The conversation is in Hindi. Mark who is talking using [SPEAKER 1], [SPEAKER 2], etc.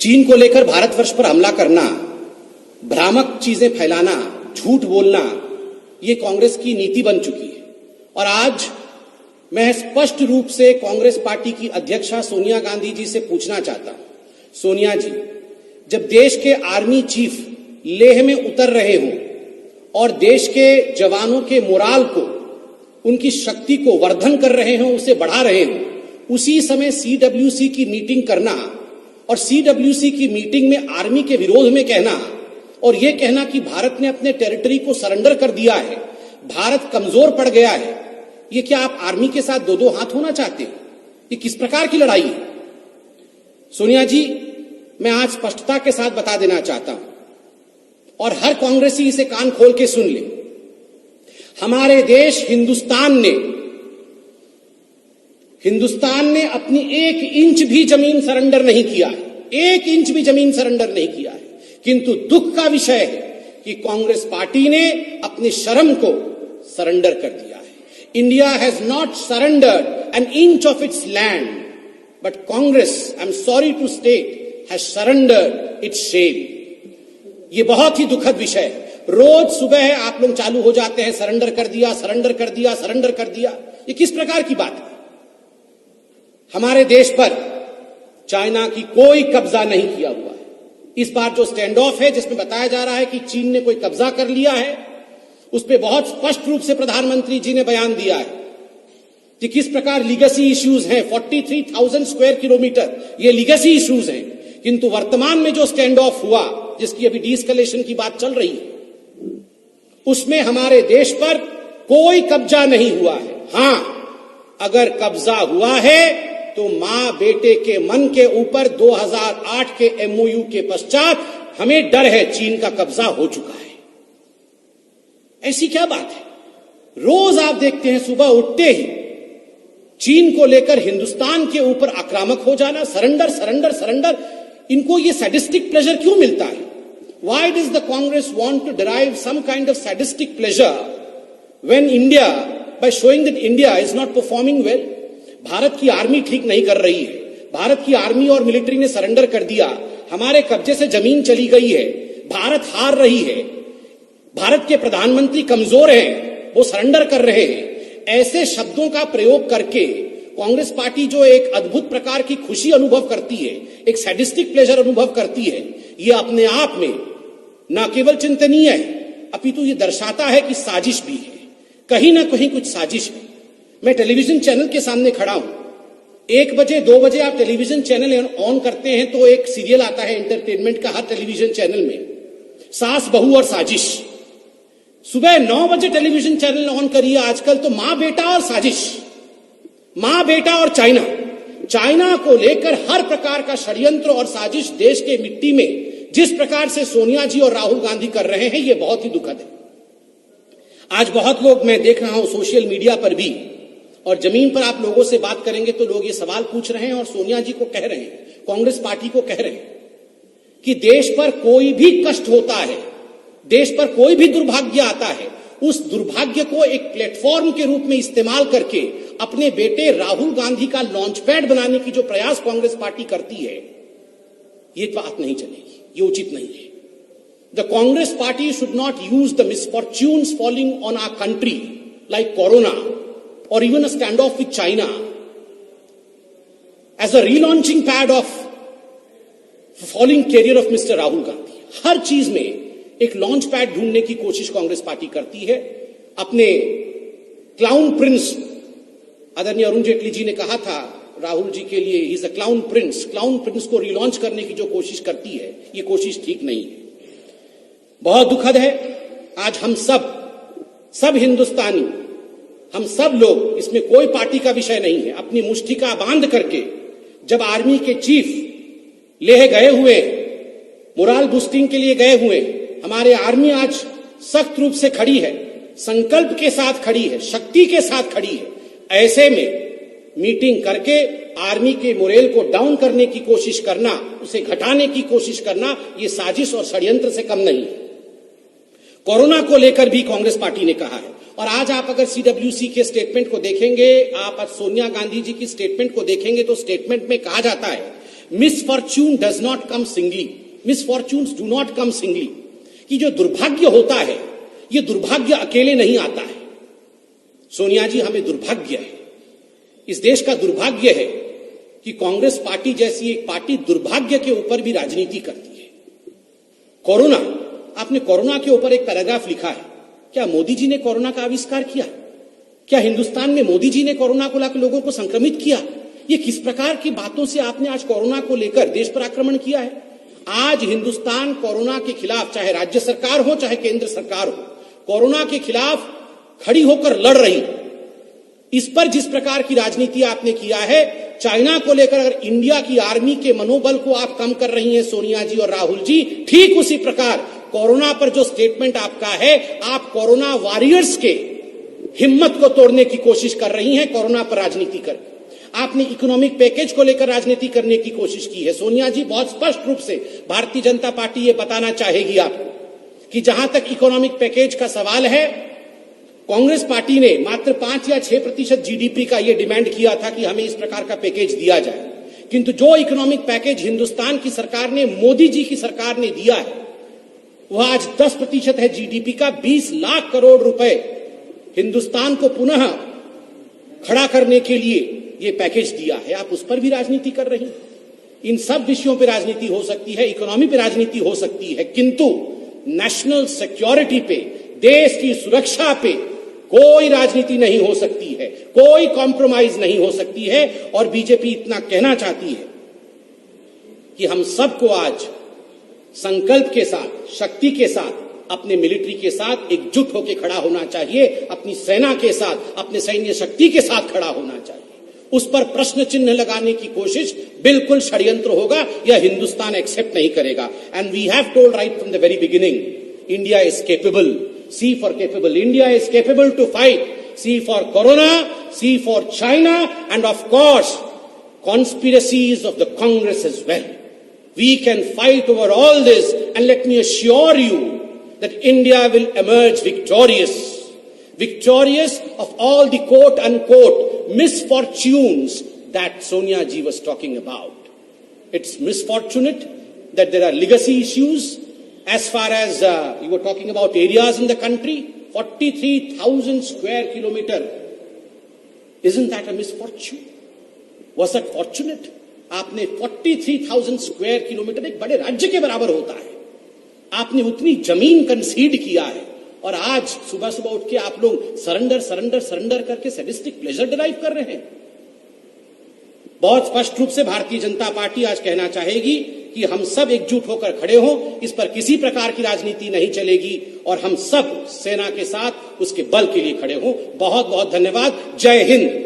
[SPEAKER 1] चीन को लेकर भारतवर्ष पर हमला करना, भ्रामक चीजें फैलाना, झूठ बोलना, ये कांग्रेस की नीति बन चुकी है। और आज मैं स्पष्ट रूप से कांग्रेस पार्टी की अध्यक्षा सोनिया गांधी जी से पूछना चाहता हूं, सोनिया जी, जब देश के आर्मी चीफ लेह में उतर रहे हों और देश के जवानों के मोराल को, उनकी शक्ति को वर्धन कर रहे हों, उसे बढ़ा रहे हों, उसी समय सीडब्ल्यूसी की मीटिंग करना और सीडब्ल्यूसी की मीटिंग में आर्मी के विरोध में कहना और यह कहना कि भारत ने अपने टेरिटरी को सरेंडर कर दिया है, भारत कमजोर पड़ गया है, ये क्या आप आर्मी के साथ दो दो हाथ होना चाहते हैं? ये किस प्रकार की लड़ाई है? सोनिया जी, मैं आज स्पष्टता के साथ बता देना चाहता हूं और हर कांग्रेसी इसे कान खोल के सुन ले, हमारे देश हिंदुस्तान ने अपनी 1 इंच भी जमीन सरेंडर नहीं किया है, 1 इंच भी जमीन सरेंडर नहीं किया है। किंतु दुख का विषय है कि कांग्रेस पार्टी ने अपनी शर्म को सरेंडर कर दिया है। India has not surrendered an inch of its land, but Congress, I am sorry to state, has surrendered its shame. ये बहुत ही दुखद विषय है। रोज सुबह आप लोग चालू हो जाते हैं, सरेंडर कर दिया, सरेंडर कर दिया, सरेंडर कर दिया। ये किस प्रकार की बात है? हमारे देश पर चाइना की कोई कब्जा नहीं किया हुआ है। इस बार जो स्टैंड ऑफ है, जिसमें बताया जा रहा है कि चीन ने कोई कब्जा कर लिया है, उस पर बहुत स्पष्ट रूप से प्रधानमंत्री जी ने बयान दिया है कि किस प्रकार लीगेसी इश्यूज हैं। 43,000 स्क्वायर किलोमीटर ये लीगेसी इश्यूज हैं। किंतु वर्तमान में जो स्टैंड ऑफ हुआ, जिसकी अभी डीएस्केलेशन की बात चल रही है, उसमें हमारे देश पर कोई कब्जा नहीं हुआ है। हां, अगर कब्जा हुआ है तो मां बेटे के मन के ऊपर 2008 के एमओयू के पश्चात हमें डर है, चीन का कब्जा हो चुका है। ऐसी क्या बात है? रोज आप देखते हैं सुबह उठते ही चीन को लेकर हिंदुस्तान के ऊपर आक्रामक हो जाना, सरेंडर सरेंडर सरेंडर। इनको ये सैडिस्टिक प्लेजर क्यों मिलता है? Why does the Congress want to derive some kind of sadistic pleasure when India, by showing that India is not performing well? Bharat की आर्मी ठीक नहीं कर रही है, भारत की आर्मी और मिलिट्री ने सरेंडर कर दिया, हमारे कब्जे से जमीन चली गई है, भारत हार रही है, भारत के प्रधानमंत्री कमजोर हैं, वो सरेंडर कर रहे हैं। ऐसे शब्दों का प्रयोग करके कांग्रेस पार्टी जो एक अद्भुत प्रकार की खुशी अनुभव करती है, एक सैडिस्टिक प्लेजर अनुभव करती है, ये अपने आप में न केवल चिंतनीय है, अपितु ये दर्शाता है कि साजिश भी है, कहीं ना कहीं कुछ साजिश है। मैं टेलीविजन चैनल के सामने खड़ा हूं, 1 बजे 2 बजे आप टेलीविजन चैनल ऑन करते हैं तो एक सीरियल आता है एंटरटेनमेंट का हर टेलीविजन चैनल में, सास बहू और साजिश। सुबह 9 बजे टेलीविजन चैनल ऑन करिए आजकल तो मां बेटा और साजिश, मां बेटा और चाइना को लेकर हर प्रकार का षड्यंत्र और साजिश देश के मिट्टी में जिस प्रकार से सोनिया जी और राहुल गांधी कर रहे हैं, यह बहुत ही दुखद है। आज बहुत लोग, मैं देख रहा हूं सोशल मीडिया पर भी, और जमीन पर आप लोगों से बात करेंगे तो लोग ये सवाल पूछ रहे हैं और सोनिया जी को कह रहे हैं, कांग्रेस पार्टी को कह रहे हैं कि देश पर कोई भी कष्ट होता है, देश पर कोई भी दुर्भाग्य आता है, उस दुर्भाग्य को एक प्लेटफॉर्म के रूप में इस्तेमाल करके अपने बेटे राहुल गांधी का लॉन्च पैड बनाने की जो प्रयास कांग्रेस पार्टी करती है, ये बात नहीं चलेगी, ये उचित नहीं है। The Congress party should not use the misfortunes falling on our country like corona or even a standoff with China as a relaunching pad of falling career of Mr. Rahul Gandhi. हर चीज में एक लॉन्च पैड ढूंढने की कोशिश कांग्रेस पार्टी करती है। अपने क्लाउन प्रिंस, आदरणीय अरुण जेटली जी ने कहा था राहुल जी के लिए, he is a clown Prince को रिलॉन्च करने की जो कोशिश करती है, ये कोशिश ठीक नहीं है। बहुत दुखद है। आज हम सब हिंदुस्तानी, हम सब लोग, इसमें कोई पार्टी का विषय नहीं है, अपनी मुष्टिका बांध करके जब आर्मी के चीफ लेह गए हुए, मोराल बूस्टिंग के लिए गए हुए, हमारे आर्मी आज सख्त रूप से खड़ी है, संकल्प के साथ खड़ी है, शक्ति के साथ खड़ी है। ऐसे में मीटिंग करके आर्मी के मोरेल को डाउन करने की कोशिश करना, उसे घटाने की कोशिश करना, ये साजिश और षड्यंत्र से कम नहीं है। कोरोना को लेकर भी कांग्रेस पार्टी ने कहा है, और आज आप अगर सीडब्ल्यूसी के स्टेटमेंट को देखेंगे, आप आज सोनिया गांधी जी की स्टेटमेंट को देखेंगे तो स्टेटमेंट में कहा जाता है misfortune does not come singly, misfortunes do not come singly, कि जो दुर्भाग्य होता है ये दुर्भाग्य अकेले नहीं आता है। सोनिया जी, हमें दुर्भाग्य है, इस देश का दुर्भाग्य है कि कांग्रेस पार्टी जैसी एक पार्टी दुर्भाग्य के ऊपर भी राजनीति करती है। कोरोना, आपने कोरोना के ऊपर एक पैराग्राफ लिखा है। क्या मोदी जी ने कोरोना का आविष्कार किया? क्या हिंदुस्तान में मोदी जी ने कोरोना को लाकर लोगों को संक्रमित किया? ये किस प्रकार की बातों से आपने आज कोरोना को लेकर देश पर आक्रमण किया है? आज हिंदुस्तान कोरोना के खिलाफ, चाहे राज्य सरकार हो चाहे केंद्र सरकार हो, कोरोना के खिलाफ खड़ी होकर लड़ रही। इस पर जिस प्रकार की राजनीति आपने किया है, चाइना को लेकर अगर इंडिया की आर्मी के मनोबल को आप कम कर रही हैं सोनिया जी और राहुल जी, ठीक उसी प्रकार कोरोना पर जो स्टेटमेंट आपका है, आप कोरोना वॉरियर्स के हिम्मत को तोड़ने की कोशिश कर रही हैं कोरोना पर राजनीति कर। आपने इकोनॉमिक पैकेज को लेकर राजनीति करने की कोशिश की है। सोनिया जी, बहुत स्पष्ट रूप से भारतीय जनता पार्टी ये बताना चाहेगी आपको कि जहां तक इकोनॉमिक पैकेज का सवाल है, कांग्रेस पार्टी ने मात्र 5 या 6% जीडीपी का यह डिमांड किया था कि हमें इस प्रकार का पैकेज दिया जाए, किंतु जो इकोनॉमिक पैकेज हिंदुस्तान की सरकार ने, मोदी जी की सरकार ने दिया है, वह आज 10% है जीडीपी का। 20 लाख करोड़ रुपए हिंदुस्तान को पुनः खड़ा करने के लिए ये पैकेज दिया है। आप उस पर भी राजनीति कर रही हैं। इन सब विषयों पर राजनीति हो सकती है, इकोनॉमी पे राजनीति हो सकती है, किंतु नेशनल सिक्योरिटी पे, देश की सुरक्षा पे कोई राजनीति नहीं हो सकती है, कोई कॉम्प्रोमाइज नहीं हो सकती है। और बीजेपी इतना कहना चाहती है कि हम सबको आज संकल्प के साथ, शक्ति के साथ, अपने मिलिट्री के साथ एकजुट होकर खड़ा होना चाहिए, अपनी सेना के साथ, अपने सैन्य शक्ति के साथ खड़ा होना चाहिए। उस पर प्रश्न चिन्ह लगाने की कोशिश बिल्कुल षड्यंत्र होगा, यह हिंदुस्तान एक्सेप्ट नहीं करेगा। And we have told right from the very beginning, India is capable, C for capable. India is capable to fight. C for Corona, C for China, and of course, conspiracies of the Congress as well. We can fight over all this, and let me assure you that India will emerge victorious. Victorious of all the quote unquote misfortunes that Sonia ji was talking about. It's misfortunate that there are legacy issues. As far as you were talking about areas in the country, 43,000 square kilometer. Isn't that a misfortune? Was that fortunate? आपने 43,000 स्क्वायर किलोमीटर, एक बड़े राज्य के बराबर होता है, आपने उतनी जमीन कंसीड किया है, और आज सुबह सुबह उठ के आप लोग सरेंडर करके सैडिस्टिक प्लेजर डिराइव कर रहे हैं। बहुत स्पष्ट रूप से भारतीय जनता पार्टी आज कहना चाहेगी कि हम सब एकजुट होकर खड़े हों, इस पर किसी प्रकार की राजनीति नहीं चलेगी, और हम सब सेना के साथ उसके बल के लिए खड़े हों। बहुत बहुत धन्यवाद। जय हिंद।